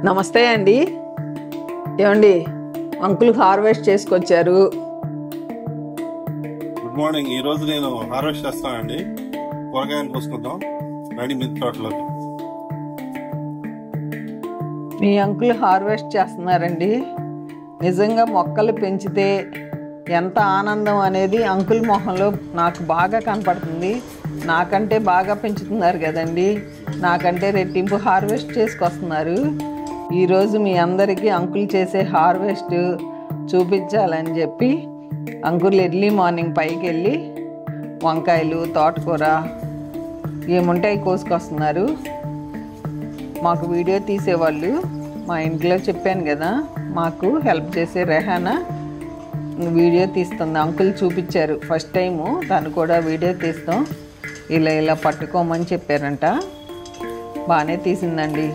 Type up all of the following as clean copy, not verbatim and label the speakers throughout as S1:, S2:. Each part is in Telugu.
S1: నమస్తే అండి. ఏమండి అంకుల్ హార్వెస్ట్ చేసుకొచ్చారు.
S2: Good morning. ఈ రోజు నేను హార్వెస్ట్ చేస్తానండి. కూరగాయలు కోసుకుందాం రెడీ మిద్దె తోటలోకి.
S1: మీ అంకుల్ హార్వెస్ట్ చేస్తున్నారండి. నిజంగా మొక్కలు పెంచితే ఎంత ఆనందం అనేది అంకుల్ మొహంలో నాకు బాగా కనపడుతుంది. నాకంటే బాగా పెంచుతున్నారు కదండి, నాకంటే రెట్టింపు హార్వెస్ట్ చేసుకొస్తున్నారు. ఈరోజు మీ అందరికీ అంకుల్ చేసే హార్వెస్ట్ చూపించాలని చెప్పి అంకుల్ ఎర్లీ మార్నింగ్ పైకి వెళ్ళి వంకాయలు, తోటకూర ఏముంటాయి కోసుకొస్తున్నారు. మాకు వీడియో తీసేవాళ్ళు మా ఇంట్లో చెప్పాను కదా, మాకు హెల్ప్ చేసే రెహానా వీడియో తీస్తుంది. అంకుల్ చూపించారు ఫస్ట్ టైము, తను కూడా వీడియో తీస్తాం ఇలా పట్టుకోమని చెప్పారంట. బాగానే తీసిందండి.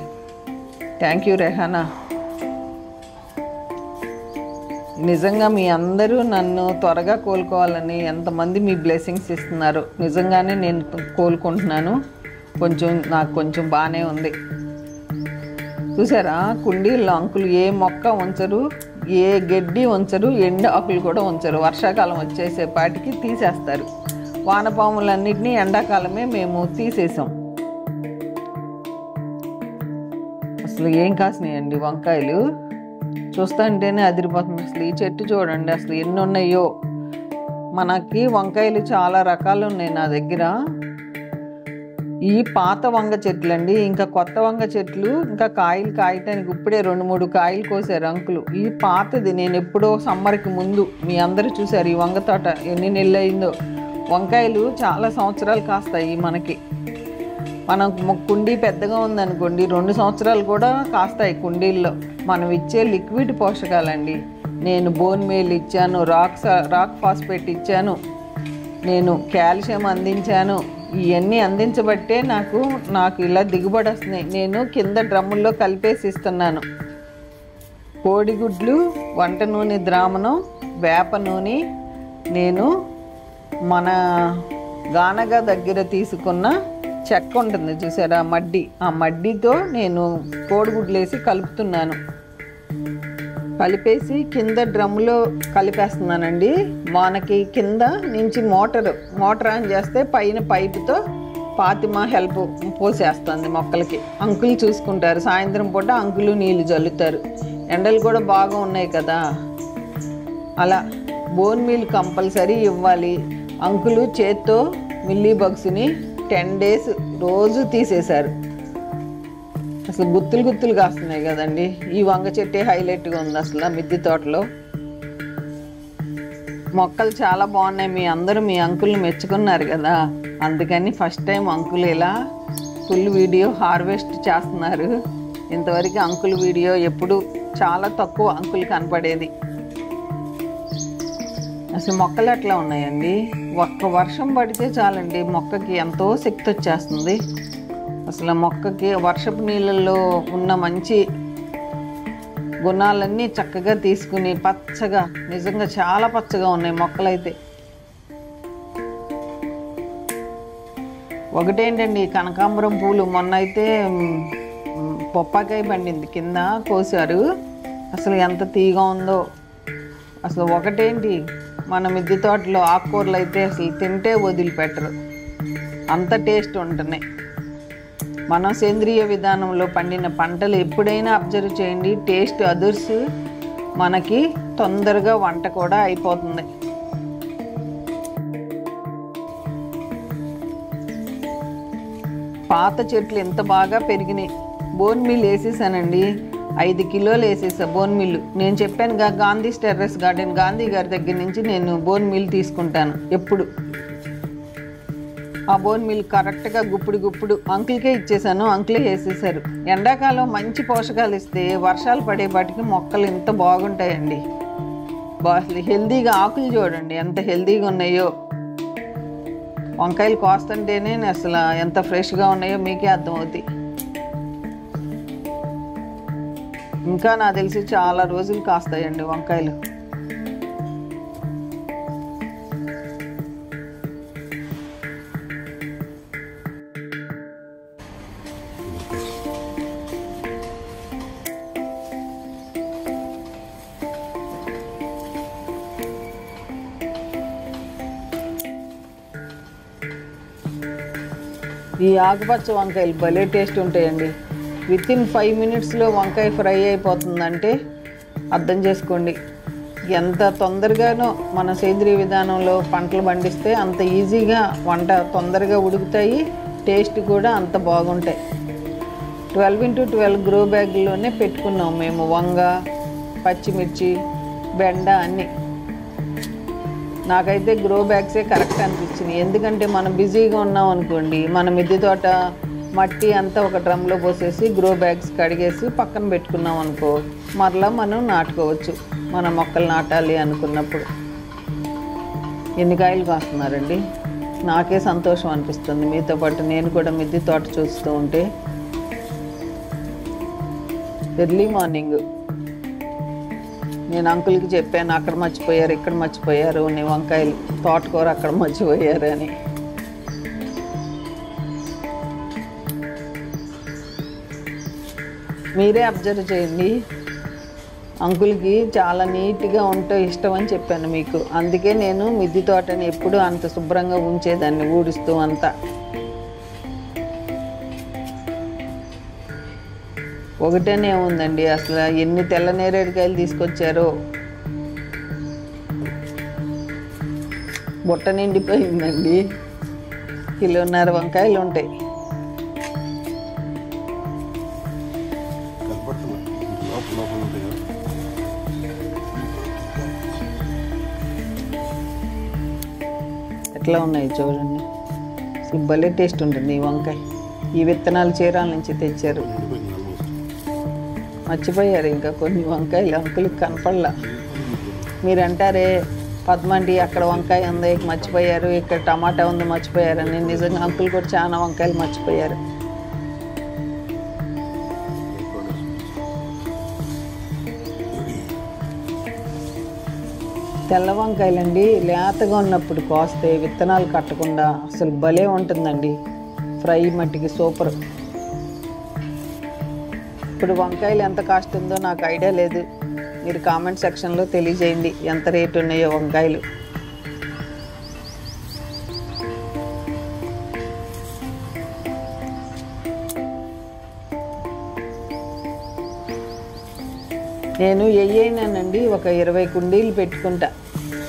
S1: Thank you Rehana. నిజంగా మీ అందరూ నన్ను త్వరగా కోలుకోవాలని ఎంతమంది మీ బ్లెస్సింగ్స్ ఇస్తున్నారు. నిజంగానే నేను కోలుకుంటున్నాను. నాకు కొంచెం బాగానే ఉంది. చూసారా, కుండీల్లో అంకులు ఏ మొక్క ఉంచరు, ఏ గడ్డి ఉంచరు, ఎండు ఆకులు కూడా ఉంచరు. వర్షాకాలం వచ్చేసేపాటికి తీసేస్తారు. వానపాములన్నిటినీ ఎండాకాలమే మేము తీసేసాం. అసలు ఏం కాసినాయండి వంకాయలు, చూస్తుంటేనే అదిరిపోతుంది. అసలు ఈ చెట్టు చూడండి అసలు ఎన్ని ఉన్నాయో. మనకి వంకాయలు చాలా రకాలు ఉన్నాయి నా దగ్గర. ఈ పాత వంగ చెట్లు అండి, ఇంకా కొత్త వంగ చెట్లు ఇంకా కాయలు కాయటానికి ఇప్పుడే 2-3 కాయలు కోసారు అంకులు. ఈ పాతది నేను ఎప్పుడో సమ్మర్కి ముందు మీ అందరూ చూసారు. ఈ వంగ తోట ఎన్ని నెలలు అయిందో. వంకాయలు చాలా సంవత్సరాలు కాస్తాయి మనకి. మనం కుండీ పెద్దగా ఉందనుకోండి 2 సంవత్సరాలు కూడా కాస్తాయి కుండీల్లో. మనం ఇచ్చే లిక్విడ్ పోషకాలండి. నేను బోన్ మీల్ ఇచ్చాను, రాక్ ఫాస్ఫేట్ ఇచ్చాను, నేను కాల్షియం అందించాను. ఇవన్నీ అందించబట్టే నాకు ఇలా దిగుబడి వస్తున్నాయి. నేను కింద డ్రమ్ముల్లో కలిపేసి ఇస్తున్నాను. కోడిగుడ్లు, వంట నూనె ద్రావణం, వేప నూనె, నేను మన గానగా దగ్గర తీసుకున్న చెక్క ఉంటుంది చూసారా, మడ్డి, ఆ మడ్డితో నేను కోడిగుడ్లు వేసి కలుపుతున్నాను. కలిపేసి కింద డ్రమ్ములో కలిపేస్తున్నానండి. మనకి కింద నుంచి మోటార్ ఆన్ చేస్తే పైన పైపుతో ఫాతిమా హెల్ప్ పోసేస్తుంది మొక్కలకి. అంకుల్ చూసుకుంటారు. సాయంత్రం పూట అంకులు నీళ్ళు జల్లుతారు. ఎండలు కూడా బాగా ఉన్నాయి కదా. అలా బోన్ మీల్ కంపల్సరీ ఇవ్వాలి. అంకులు చేత్తో మిల్లీ బగ్స్ని 10 days రోజు తీసేశారు. అసలు గుత్తులు కాస్తున్నాయి కదండి. ఈ వంగ చెట్టే హైలైట్గా ఉంది అసలు మిద్దె తోటలో. మొక్కలు చాలా బాగున్నాయి. మీ అందరూ మీ అంకుల్ని మెచ్చుకున్నారు కదా, అందుకని ఫస్ట్ టైం అంకుల్ ఇలా ఫుల్ వీడియో హార్వెస్ట్ చేస్తున్నారు. ఇంతవరకు అంకుల్ వీడియో ఎప్పుడు చాలా తక్కువ అంకుల్ కనపడేది. అసలు మొక్కలు ఎట్లా ఉన్నాయండి. ఒక్క వర్షం పడితే చాలండి మొక్కకి ఎంతో శక్తి వచ్చేస్తుంది. అసలు మొక్కకి వర్షపు నీళ్ళల్లో ఉన్న మంచి గుణాలన్నీ చక్కగా తీసుకుని పచ్చగా, నిజంగా చాలా పచ్చగా ఉన్నాయి మొక్కలైతే. ఒకటేంటండి, కనకాంబరం పూలు మొన్న అయితే పొప్పాకాయ పండింది, కింద కోసారు. అసలు ఎంత తీగా ఉందో. అసలు ఒకటేంటి, మన మిద్దె తోటలో ఆకుకూరలు అయితే అసలు తింటే వదిలిపెట్టరు, అంత టేస్ట్ ఉంటున్నాయి. మనం సేంద్రియ విధానంలో పండిన పంటలు ఎప్పుడైనా అబ్జర్వ్ చేయండి, టేస్ట్ అదుర్స్, మనకి తొందరగా వంట కూడా అయిపోతుంది. పాత చెట్లు ఎంత బాగా పెరిగినాయి. బోన్ మిల్ వేసేసానండి, 5 కిలోలు వేసేసా బోన్ మిల్లు. నేను చెప్పానుగా, గాంధీ టెర్రస్ గార్డెన్ గాంధీ గారి దగ్గర నుంచి నేను బోన్ మిల్ తీసుకుంటాను ఎప్పుడు. ఆ బోన్ మిల్ కరెక్ట్గా గుప్పుడు అంకుల్కే ఇచ్చేసాను. అంకులే వేసేసారు. ఎండాకాలం మంచి పోషకాలు ఇస్తే వర్షాలు పడేపాటికి మొక్కలు ఎంత బాగుంటాయండి. అసలు హెల్దీగా ఆకులు చూడండి ఎంత హెల్దీగా ఉన్నాయో. వంకాయలు కోస్తుంటేనే అసలు ఎంత ఫ్రెష్గా ఉన్నాయో మీకే అర్థమవుతాయి. ఇంకా నాకు తెలిసి చాలా రోజులు కాస్తాయండి వంకాయలు. ఈ ఆకుపచ్చ వంకాయలు భలే టేస్ట్ ఉంటాయండి. వితిన్ 5 మినిట్స్లో వంకాయ ఫ్రై అయిపోతుందంటే అర్థం చేసుకోండి ఎంత తొందరగానో మన సేంద్రీయ విధానంలో పంటలు పండిస్తే అంత ఈజీగా వంట తొందరగా ఉడుకుతాయి, టేస్ట్ కూడా అంత బాగుంటాయి. 12x12 గ్రో బ్యాగ్లోనే పెట్టుకున్నాం మేము వంగ, పచ్చిమిర్చి, బెండ అన్నీ. నాకైతే గ్రో బ్యాగ్సే కరెక్ట్ అనిపించింది. ఎందుకంటే మనం బిజీగా ఉన్నాం అనుకోండి, మన మిద్దె తోట మట్టి అంతా ఒక డ్రమ్లో పోసేసి గ్రో బ్యాగ్స్ కడిగేసి పక్కన పెట్టుకున్నాం అనుకో, మరలా మనం నాటుకోవచ్చు మన మొక్కలు నాటాలి అనుకున్నప్పుడు. ఎన్ని కాయలు కాస్తున్నారండి, నాకే సంతోషం అనిపిస్తుంది. మీతో పాటు నేను కూడా మిద్దె తోట చూస్తూ ఉంటే. ఎర్లీ మార్నింగ్ నేను అంకుల్కి చెప్పాను, అక్కడ మర్చిపోయారు ఇక్కడ మర్చిపోయారు నీ వంకాయలు, తోటకూర అక్కడ మర్చిపోయారు అని. మీరే అబ్జర్వ్ చేయండి. అంకుల్కి చాలా నీట్గా ఉంటే ఇష్టం అని చెప్పాను మీకు. అందుకే నేను మిద్దె తోటని ఎప్పుడూ అంత శుభ్రంగా ఉంచేదాన్ని, ఊడుస్తూ అంతా. ఒకటేనే ఉందండి, అసలు ఎన్ని తెల్ల నేరేడుకాయలు తీసుకొచ్చారో. బుట్ట నిండిపోయిందండి, 1.5 కిలో వంకాయలు ఉంటాయి. ఎట్లా ఉన్నాయి చూడండి, భలే టేస్ట్ ఉంటుంది ఈ వంకాయ. ఈ విత్తనాలు చీరాల నుంచి తెచ్చారు. మర్చిపోయారు ఇంకా కొన్ని వంకాయలు, అంకులకి కనపడలా. మీరు అంటారే పద్మండి అక్కడ వంకాయ ఉంది మర్చిపోయారు, ఇక్కడ టమాటా ఉంది మర్చిపోయారని. నిజంగా అంకుల్ కూడా చాలా వంకాయలు మర్చిపోయారు. తెల్ల వంకాయలండి లేతగా ఉన్నప్పుడు కోస్తే విత్తనాలు కట్టకుండా అసలు భలే ఉంటుందండి. ఫ్రై మట్టికి సూపర్. ఇప్పుడు వంకాయలు ఎంత కాస్ట్ ఉందో నాకు ఐడియా లేదు, మీరు కామెంట్ సెక్షన్లో తెలియజేయండి ఎంత రేటు ఉన్నాయో వంకాయలు. నేను ఏయైనానండి ఒక 20 కుండీలు పెట్టుకుంటా,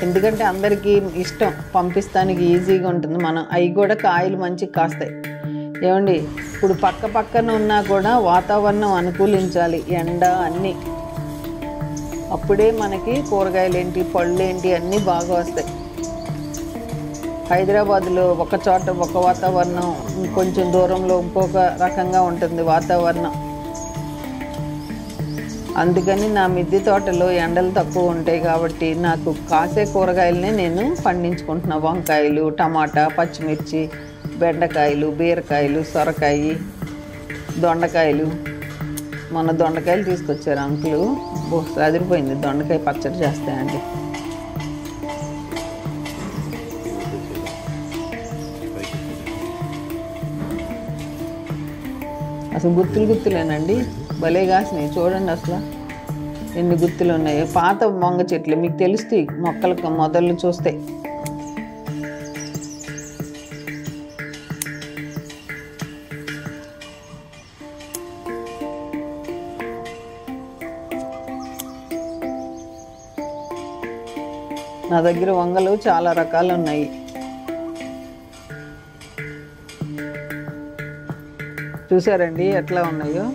S1: ఎందుకంటే అందరికీ ఇష్టం, పంపిస్తానికి ఈజీగా ఉంటుంది. మనం అవి కూడా కాయలు మంచిగా కాస్తాయి. ఏమండి ఇప్పుడు పక్క పక్కన ఉన్నా కూడా వాతావరణం అనుకూలించాలి, ఎండ అన్నీ. అప్పుడే మనకి కూరగాయలు ఏంటి పళ్ళు ఏంటి అన్నీ బాగా వస్తాయి. హైదరాబాద్లో ఒక చోట ఒక వాతావరణం, కొంచెం దూరంలో ఇంకొక రకంగా ఉంటుంది వాతావరణం. అందుకని నా మిద్దె తోటలో ఎండలు తక్కువ ఉంటాయి కాబట్టి నాకు కాసే కూరగాయలనే నేను పండించుకుంటున్నా. వంకాయలు, టమాటా, పచ్చిమిర్చి, బెండకాయలు, బీరకాయలు, సొరకాయ, దొండకాయలు. మొన్న దొండకాయలు తీసుకొచ్చారు అంకులు, అదిరిపోయింది. దొండకాయ పచ్చడి చేస్తాయండి. అసలు గుత్తులు గుత్తులేనండి, భలే కాసినాయి చూడండి. అసలు ఎన్ని గుత్తులు ఉన్నాయో. పాత మొంగ చెట్లు మీకు తెలుస్తాయి, మొక్కలకు మొదళ్ళు చూస్తే. నా దగ్గర వంగలు చాలా రకాలు ఉన్నాయి. చూసారండి ఎట్లా ఉన్నాయో.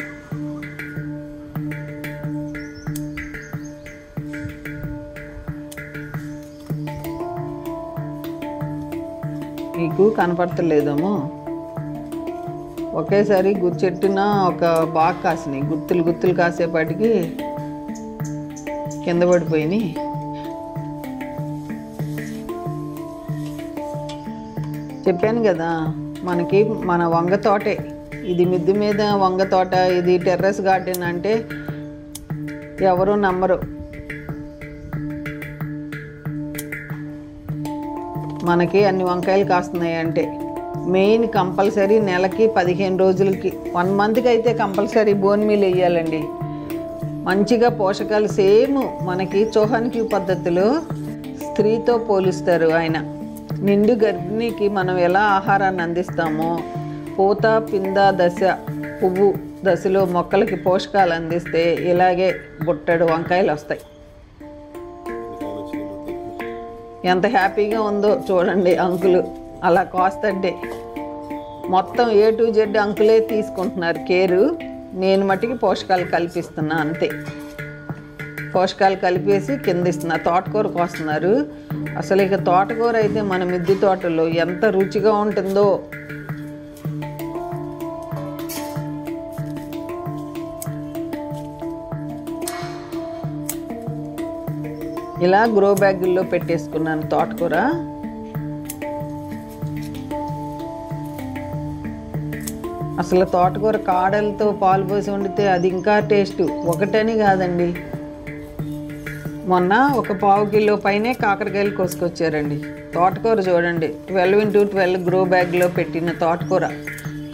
S1: మీకు కనపడతలేదేమో, ఒకేసారి చెట్టున ఒక బాగా కాసినాయి. గుత్తులు గుత్తులు కాసేపాటికి కింద పడిపోయినాయి. చెప్పాను కదా మనకి మన వంగ తోటే ఇది, మిద్దె మీద వంగ తోట ఇది, టెర్రస్ గార్డెన్ అంటే ఎవరు నమ్మరు. మనకి అన్ని వంకాయలు కాస్తున్నాయి అంటే మెయిన్ కంపల్సరీ నెలకి 15 రోజులకి 1 మంత్కి అయితే కంపల్సరీ బోన్ మీల్ వేయాలండి. మంచిగా పోషకాలు సేమ్ మనకి చౌహాన్ క్యూ పద్ధతిలో స్త్రీతో పోలుస్తారు ఆయన. నిండు గర్భిణీకి మనం ఎలా ఆహారాన్ని అందిస్తామో పూత పింద దశ పువ్వు దశలో మొక్కలకి పోషకాలు అందిస్తే ఇలాగే బుట్టడు వంకాయలు వస్తాయి. ఎంత హ్యాపీగా ఉందో చూడండి అంకులు అలా కోస్తుంటే. మొత్తం A to Z అంకులే తీసుకుంటున్నారు కేరు. నేను మట్టికి పోషకాలు కల్పిస్తున్నా అంతే. పోషకాలు కలిపేసి కింద ఇస్తున్నా. తోటకూర కోస్తున్నారు. అసలు ఇక తోటకూర అయితే మన మిద్దె తోటలో ఎంత రుచిగా ఉంటుందో. ఇలా గ్రో బ్యాగుల్లో పెట్టేసుకున్నాను తోటకూర. అసలు తోటకూర కాడలతో పాలు పోసి వండితే అది ఇంకా టేస్ట్. ఒకటని కాదండి, మొన్న ఒక పావు కిలో పైనే కాకరకాయలు కోసుకొచ్చారండి. తోటకూర చూడండి, 12x12 గ్రో బ్యాగ్లో పెట్టిన తోటకూర.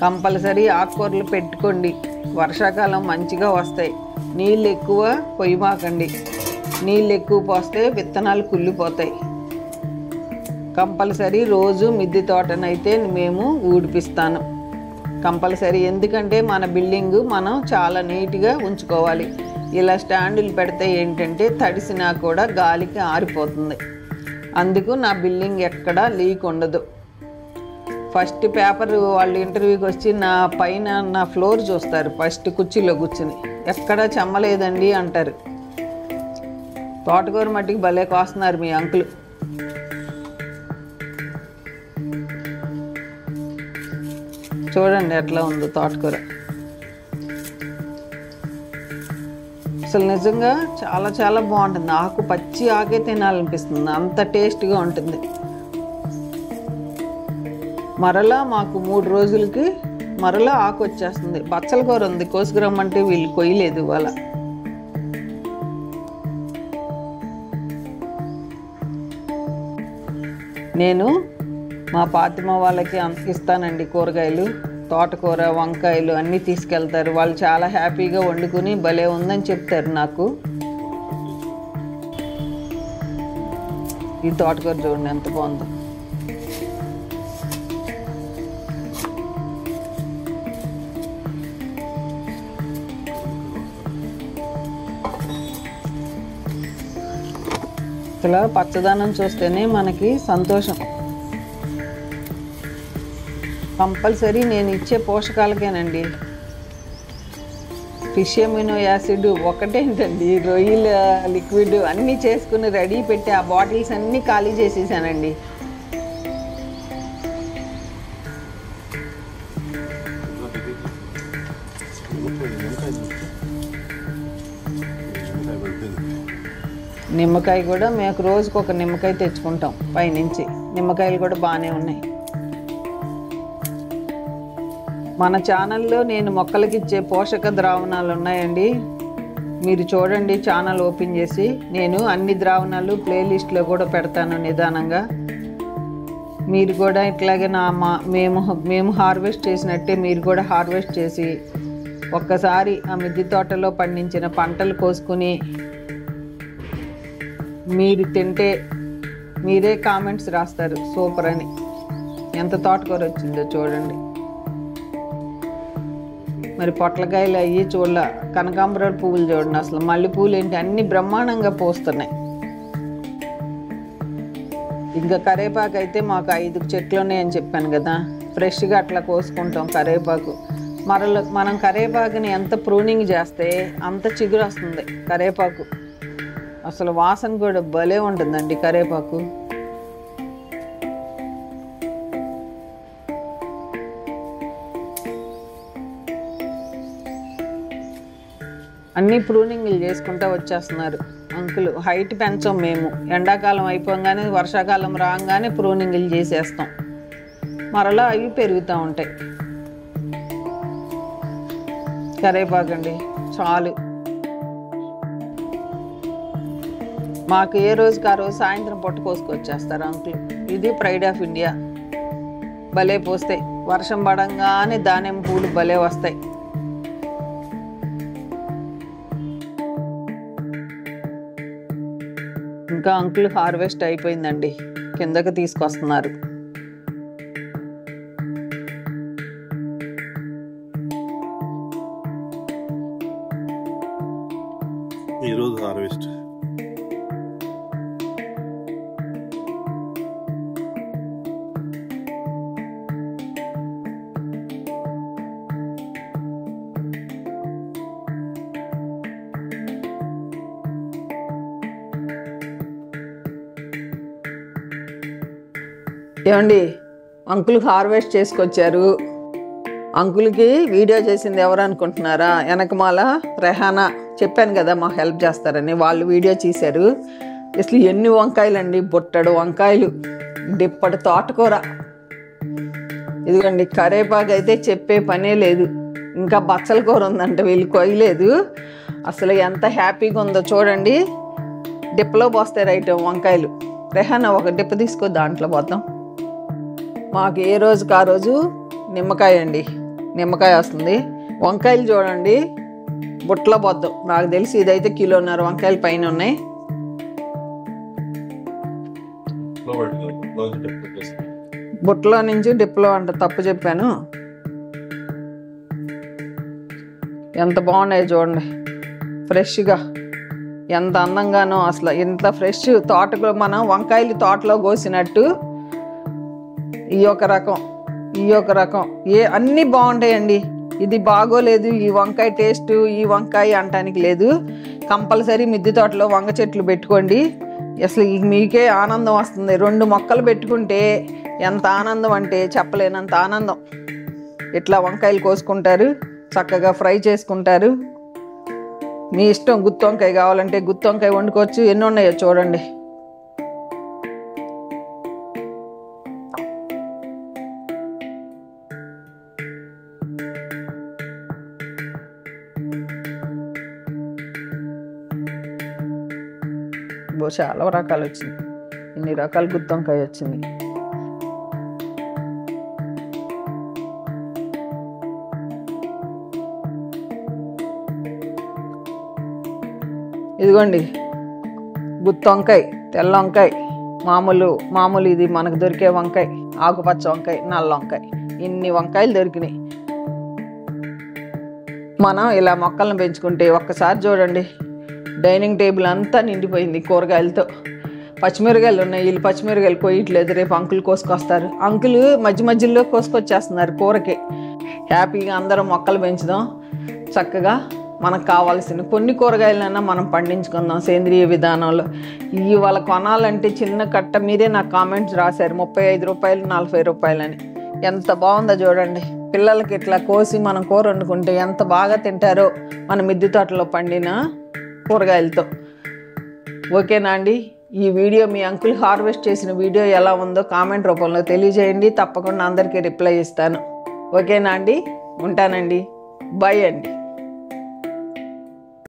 S1: కంపల్సరీ ఆకుకూరలు పెట్టుకోండి, వర్షాకాలం మంచిగా వస్తాయి. నీళ్ళు ఎక్కువ పొయ్యమాకండి, నీళ్ళు ఎక్కువ పోస్తే విత్తనాలు కుళ్ళిపోతాయి. కంపల్సరీ రోజు మిద్దె తోటనైతే మేము ఊడిపిస్తాను కంపల్సరీ. ఎందుకంటే మన బిల్డింగు మనం చాలా నీట్గా ఉంచుకోవాలి. ఇలా స్టాండులు పెడితే ఏంటంటే తడిసినా కూడా గాలికి ఆరిపోతుంది. అందుకు నా బిల్డింగ్ ఎక్కడా లీక్ ఉండదు. ఫస్ట్ పేపర్ వాళ్ళు ఇంటర్వ్యూకి వచ్చి నా పైన నా ఫ్లోర్ చూస్తారు. ఫస్ట్ కుర్చీలో కూర్చుని ఎక్కడా చెమ్మలేదండి అంటారు. తోటకూర మట్టికి భలే కోస్తున్నారు మీ అంకులు. చూడండి ఎట్లా ఉందో తోటకూర. అసలు నిజంగా చాలా చాలా బాగుంటుంది. ఆకు పచ్చి ఆకే తినాలనిపిస్తుంది, అంత టేస్ట్గా ఉంటుంది. మరలా మాకు 3 రోజులకి మరలా ఆకు వచ్చేస్తుంది. బచ్చల కూర ఉంది, కోసుకురమ్మంటే వీళ్ళు కొయ్యలేదు ఇవాళ. నేను మా ఫాతిమా వాళ్ళకి ఇస్తానండి కూరగాయలు. తోటకూర వంకాయలు అన్నీ తీసుకెళ్తారు. వాళ్ళు చాలా హ్యాపీగా వండుకుని భలే ఉందని చెప్తారు నాకు. ఈ తోటకూర చూడండి ఎంత బాగుందో. ఇలా పచ్చదనం చూస్తేనే మనకి సంతోషం. కంపల్సరీ నేను ఇచ్చే పోషకాలకేనండి. ఫిష్ ఎమినో యాసిడ్ ఒకటేంటండి, రొయ్యల లిక్విడ్ అన్నీ చేసుకుని రెడీ పెట్టి ఆ బాటిల్స్ అన్నీ ఖాళీ చేసేసానండి. నిమ్మకాయ కూడా మేము రోజుకు ఒక నిమ్మకాయ తెచ్చుకుంటాం పైనుంచి. నిమ్మకాయలు కూడా బాగానే ఉన్నాయి. మన ఛానల్లో నేను మొక్కలకి ఇచ్చే పోషక ద్రావణాలు ఉన్నాయండి. మీరు చూడండి ఛానల్ ఓపెన్ చేసి. నేను అన్ని ద్రావణాలు ప్లేలిస్ట్లో కూడా పెడతాను నిదానంగా. మీరు కూడా ఇట్లాగే మేము హార్వెస్ట్ చేసినట్టే మీరు కూడా హార్వెస్ట్ చేసి ఒక్కసారి ఆ మిద్దె తోటలో పండించిన పంటలు కోసుకుని మీరు తింటే మీరే కామెంట్స్ రాస్తారు సూపర్ అని. ఎంత తోటకూర వచ్చిందో చూడండి. మరి పొట్లకాయలు అయ్యి చూడాల. కనకాంబరాల పువ్వులు చూడండి, అసలు మల్లె పువ్వులు ఏంటి అన్ని బ్రహ్మాండంగా పోస్తున్నాయి. ఇంకా కరేపాకు అయితే మాకు 5 చెట్లు ఉన్నాయని చెప్పాను కదా, ఫ్రెష్గా అట్లా కోసుకుంటాం కరేపాకు. మనం కరేపాకుని ఎంత ప్రూనింగ్ చేస్తే అంత చిగురు వస్తుంది కరేపాకు. అసలు వాసన కూడా భలే ఉంటుందండి కరేపాకు. అన్నీ ప్రూనింగ్లు చేసుకుంటూ వచ్చేస్తున్నారు అంకులు. హైట్ పెంచాం మేము. ఎండాకాలం అయిపోగానే వర్షాకాలం రాగానే ప్రూనింగ్లు చేసేస్తాం. మరలా అవి పెరుగుతూ ఉంటాయి. కరేపాకండి చాలు. మాకు ఏ రోజుకి ఆ రోజు సాయంత్రం పొట్టు కోసుకొచ్చేస్తారు అంకుల్. ఇది ప్రైడ్ ఆఫ్ ఇండియా. భలే పోస్తాయి. వర్షం పడంగానే దానిమ్మ పూలు భలే వస్తాయి. ఇంకా అంకుల్ హార్వెస్ట్ అయిపోయిందండి, కిందకి తీసుకొస్తున్నారు.
S2: హార్వెస్ట్.
S1: ఏమండి, అంకుల్ హార్వెస్ట్ చేసుకొచ్చారు. అంకుల్కి వీడియో చేసింది ఎవరు అనుకుంటున్నారా? వెనకమాల రెహానా, చెప్పాను కదా మాకు హెల్ప్ చేస్తారని, వాళ్ళు వీడియో చేశారు. అసలు ఎన్ని వంకాయలండి, బుట్టడు వంకాయలు, డిప్పటి తోటకూర, ఇదిగోండి కరేపాకు అయితే చెప్పే పనే లేదు. ఇంకా బచ్చల కూర ఉందంటే వీళ్ళు కొయ్యలేదు. అసలు ఎంత హ్యాపీగా ఉందో చూడండి. డిప్పలో పోస్తాయి రైట్ వంకాయలు. రెహానా ఒక డిప్ప తీసుకో, దాంట్లో పోతాం. మాకు ఏ రోజుకి ఆ రోజు నిమ్మకాయ అండి, నిమ్మకాయ వస్తుంది. వంకాయలు చూడండి బుట్టలో పోద్దాం. నాకు తెలిసి ఇదైతే 1.5 కిలో వంకాయలు పైన ఉన్నాయి. బుట్టలో నుంచి డిప్పలో అంట, తప్పు చెప్పాను. ఎంత బాగున్నాయి చూడండి, ఫ్రెష్గా, ఎంత అందంగానో. అసలు ఇంత ఫ్రెష్ తోటలో మనం వంకాయలు తోటలో కోసినట్టు ఈ ఒక రకం, ఈ ఒక రకం, అన్నీ బాగుంటాయండి. ఇది బాగోలేదు, ఈ వంకాయ టేస్ట్, ఈ వంకాయ అంటానికి లేదు. కంపల్సరీ మిద్దె తోటలో వంగ చెట్లు పెట్టుకోండి. అసలు మీకే ఆనందం వస్తుంది. 2 మొక్కలు పెట్టుకుంటే ఎంత ఆనందం అంటే చెప్పలేనంత ఆనందం. ఇట్లా వంకాయలు కోసుకుంటారు, చక్కగా ఫ్రై చేసుకుంటారు. మీ ఇష్టం. గుత్తి వంకాయ కావాలంటే గుత్తి వంకాయ వండుకోవచ్చు. ఎన్ని ఉన్నాయో చూడండి. చాలా రకాలు వచ్చింది. ఇన్ని రకాల గుత్తి వంకాయ వచ్చింది. ఇదిగోండి గుత్తి వంకాయ, తెల్ల వంకాయ, మామూలు ఇది మనకు దొరికే వంకాయ, ఆకుపచ్చ వంకాయ, నల్ల వంకాయ, ఇన్ని వంకాయలు దొరికినాయి. మనం ఇలా మొక్కలను పెంచుకుంటే ఒక్కసారి చూడండి, డైనింగ్ టేబుల్ అంతా నిండిపోయింది కూరగాయలతో. పచ్చిమిరకాయలు ఉన్నాయి, వీళ్ళు పచ్చిమిరకాయలు కోయట్లేదు, రేపు అంకుల్ కోసుకొస్తారు. అంకుల్ మధ్యలో కోసుకొచ్చేస్తున్నారు కూరకి. హ్యాపీగా అందరం మొక్కలు పెంచుదాం. చక్కగా మనకు కావాల్సిన కొన్ని కూరగాయలైనా మనం పండించుకుందాం సేంద్రియ విధానంలో. ఇవాళ కొనాలంటే చిన్న కట్ట, మీరే నాకు కామెంట్స్ రాశారు 35 రూపాయలు 40 రూపాయలు అని. ఎంత బాగుందో చూడండి. పిల్లలకి ఇట్లా కోసి మనం కూర వండుకుంటే ఎంత బాగా తింటారో మన మిద్దె తోటలో పండిన కూరగాయలతో. ఓకేనా అండి? ఈ వీడియో మీ అంకుల్ హార్వెస్ట్ చేసిన వీడియో ఎలా ఉందో కామెంట్ రూపంలో తెలియజేయండి. తప్పకుండా అందరికీ రిప్లై ఇస్తాను. ఓకేనా అండి? ఉంటానండి. బాయ్ అండి.